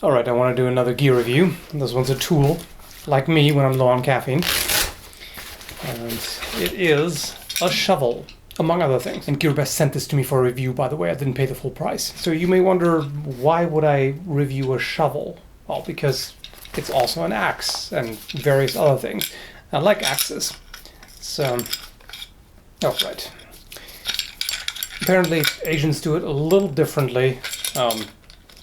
Alright, I want to do another gear review. This one's a tool, like me when I'm low on caffeine. And it is a shovel, among other things. And Gearbest sent this to me for a review, by the way. I didn't pay the full price. So you may wonder, why would I review a shovel? Well, because it's also an axe and various other things. I like axes. So, alright. Apparently, Asians do it a little differently.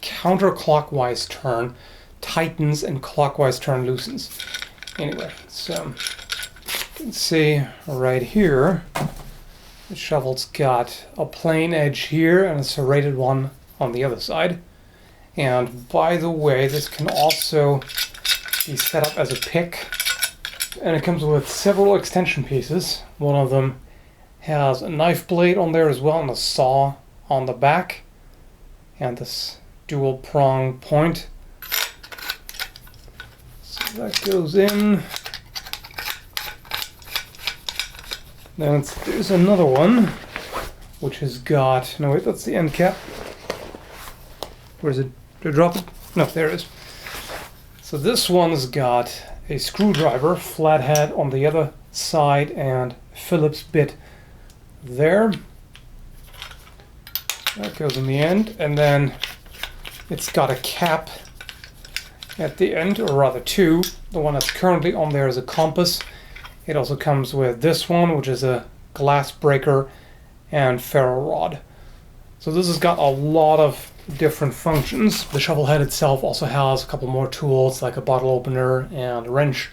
Counterclockwise turn tightens and clockwise turn loosens. Anyway, so you can see right here, the shovel's got a plain edge here and a serrated one on the other side. And by the way, this can also be set up as a pick. And it comes with several extension pieces. One of them has a knife blade on there as well and a saw on the back. And this dual prong point. So that goes in. Then there's another one, which has got, no wait, that's the end cap. Where is it? Did I drop it? No, there it is. So this one's got a screwdriver, flathead on the other side, and Phillips bit there. That goes in the end, and then it's got a cap at the end, or rather two. The one that's currently on there is a compass. It also comes with this one, which is a glass breaker and ferro rod. So this has got a lot of different functions. The shovel head itself also has a couple more tools, like a bottle opener and a wrench.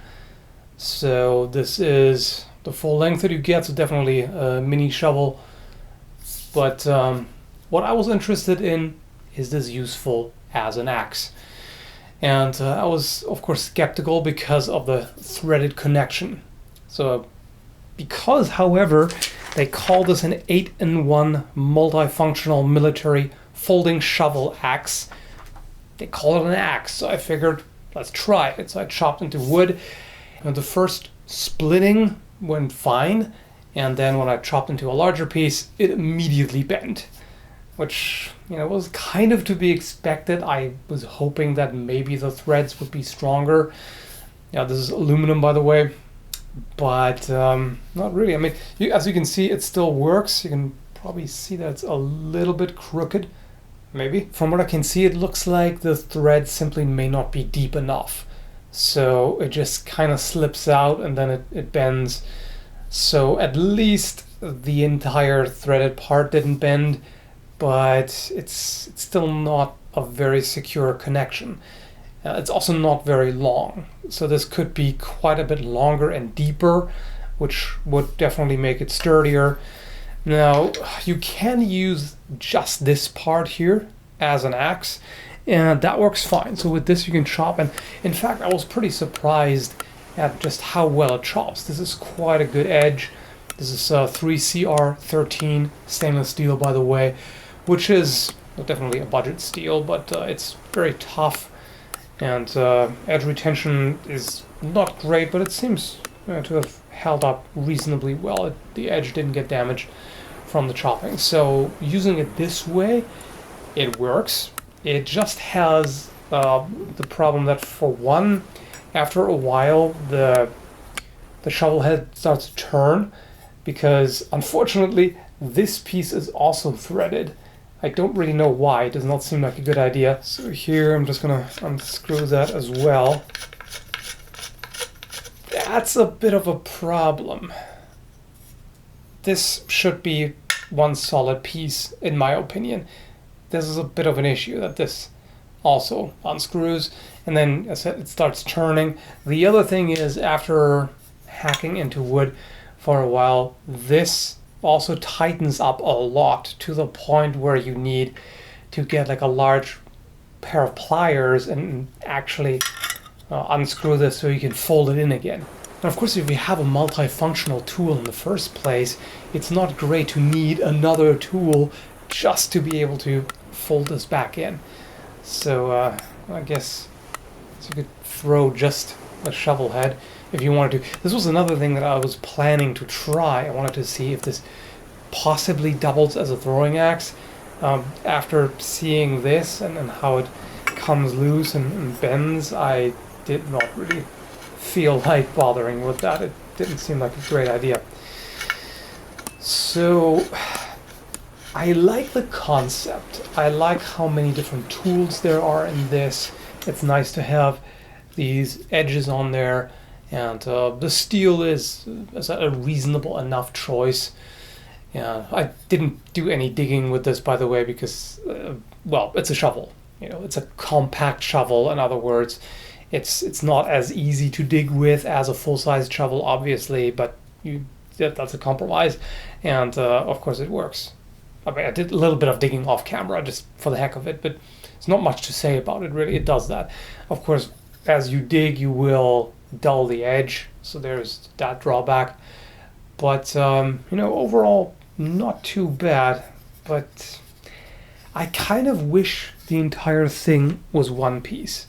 So this is the full length that you get, so definitely a mini shovel. But what I was interested in, is this useful as an axe? And I was, of course, skeptical because of the threaded connection. So, because, however, they call this an 8-in-1 multifunctional military folding shovel axe, they call it an axe. So I figured, let's try it. So I chopped into wood, and the first splitting went fine, and then when I chopped into a larger piece, it immediately bent. Which, you know, was kind of to be expected. I was hoping that maybe the threads would be stronger. Yeah, this is aluminum, by the way. But not really. I mean, as you can see, it still works. You can probably see that it's a little bit crooked, maybe. From what I can see, it looks like the thread simply may not be deep enough. So it just kind of slips out and then it bends. So at least the entire threaded part didn't bend. But it's still not a very secure connection. It's also not very long, so this could be quite a bit longer and deeper, which would definitely make it sturdier. Now, you can use just this part here as an axe, and that works fine. So with this you can chop, and in fact I was pretty surprised at just how well it chops. This is quite a good edge. This is 3CR13 stainless steel, by the way, which is definitely a budget steel, but it's very tough, and edge retention is not great, but it seems to have held up reasonably well. The edge didn't get damaged from the chopping. So using it this way, it works. It just has the problem that, for one, after a while the shovel head starts to turn, because unfortunately this piece is also threaded. I don't really know why. It does not seem like a good idea. So here I'm just gonna unscrew that as well. That's a bit of a problem. This should be one solid piece, in my opinion. This is a bit of an issue, that this also unscrews, and then as I said, it starts turning. The other thing is, after hacking into wood for a while, this also tightens up a lot, to the point where you need to get like a large pair of pliers and actually unscrew this so you can fold it in again. And of course, if you have a multifunctional tool in the first place, it's not great to need another tool just to be able to fold this back in. So I guess you could throw just a shovel head if you wanted to. This was another thing that I was planning to try. I wanted to see if this possibly doubles as a throwing axe. After seeing this and how it comes loose and bends, I did not really feel like bothering with that. It didn't seem like a great idea. So I like the concept. I like how many different tools there are in this. It's nice to have these edges on there, and the steel is a reasonable enough choice. Yeah, I didn't do any digging with this, by the way, because well, it's a shovel. You know, it's a compact shovel. In other words, it's not as easy to dig with as a full-size shovel, obviously, but that's a compromise, and of course it works. I mean, I did a little bit of digging off camera just for the heck of it, but it's not much to say about it, really. It does that. Of course, as you dig, you will dull the edge, so there's that drawback. But, you know, overall, not too bad. But I kind of wish the entire thing was one piece.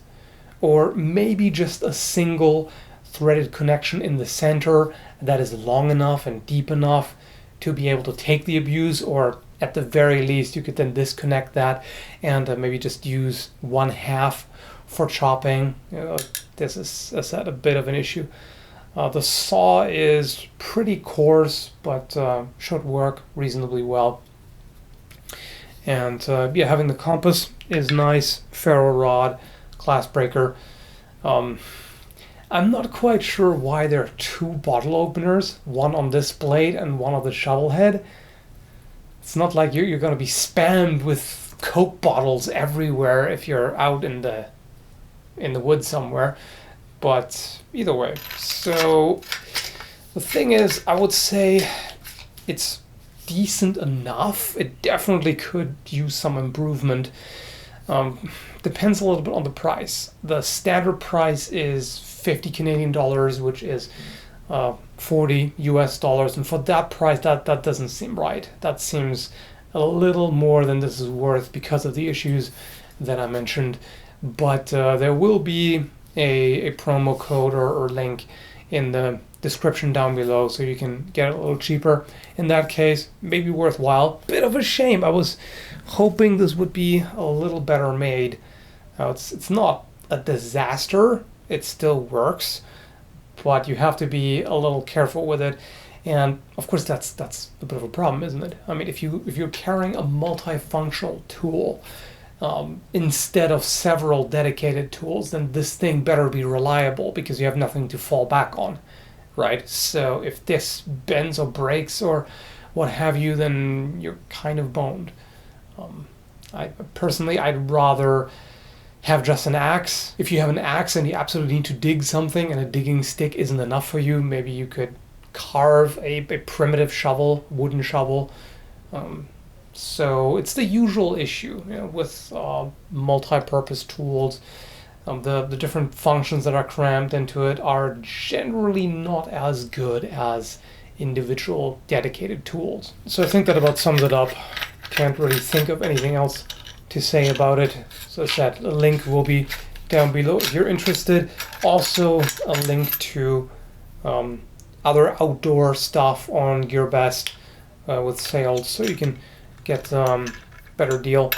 Or maybe just a single threaded connection in the center that is long enough and deep enough to be able to take the abuse, or at the very least you could then disconnect that and maybe just use one half for chopping. You know, this is a bit of an issue. The saw is pretty coarse, but should work reasonably well. And yeah, having the compass is nice. Ferro rod, glass breaker. I'm not quite sure why there are two bottle openers, one on this blade and one on the shovel head. It's not like you're going to be spammed with Coke bottles everywhere if you're out in the woods somewhere. But either way, so the thing is, I would say it's decent enough. It definitely could use some improvement. Depends a little bit on the price. The standard price is 50 Canadian dollars, which is 40 US dollars, and for that price, that doesn't seem right. That seems a little more than this is worth because of the issues that I mentioned. But there will be a promo code or link in the description down below, so you can get it a little cheaper. In that case, maybe worthwhile. Bit of a shame. I was hoping this would be a little better made. It's not a disaster. It still works, but you have to be a little careful with it. And of course, that's a bit of a problem, isn't it? I mean, if you're carrying a multifunctional tool instead of several dedicated tools, then this thing better be reliable, because you have nothing to fall back on, right? So if this bends or breaks or what have you, then you're kind of boned. I'd rather have just an axe. If you have an axe and you absolutely need to dig something and a digging stick isn't enough for you, maybe you could carve a primitive shovel, wooden shovel. So it's the usual issue, you know, with multi-purpose tools. The different functions that are crammed into it are generally not as good as individual dedicated tools. So I think that about sums it up. Can't really think of anything else to say about it. So as I said, a link will be down below if you're interested. Also a link to other outdoor stuff on Gearbest with sales, so you can get better deal.